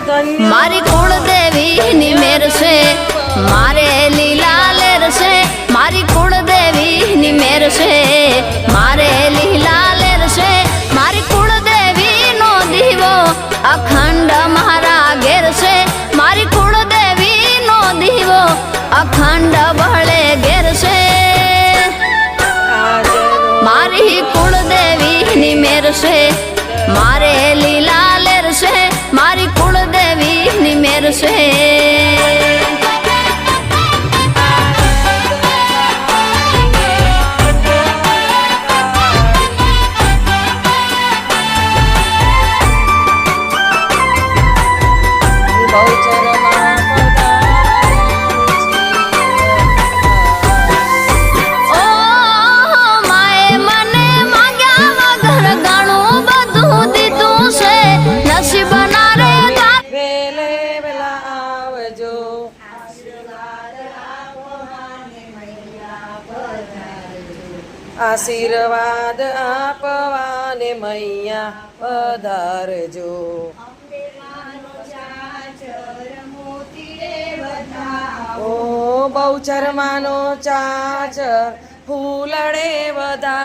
મારી કુળદેવીની મેર છે, મારે લીલા લેર છે. મારી કુળદેવીની મેર છે, મારે લીલા લેર છે. મારી કુળદેવીનો દીવો અખંડ મારા ઘેર છે. મારી કુળદેવીનો દીવો અખંડ બળે ઘેર છે. મારી કુળદેવીની મેર છે, મારે લીલા લેર છે. મારી કુળદેવીની મેર છે. આશીર્વાદ આપવાને મૈયા પધારજો. ઓ બહુચરમાનો ચાચર ફૂલડે બધા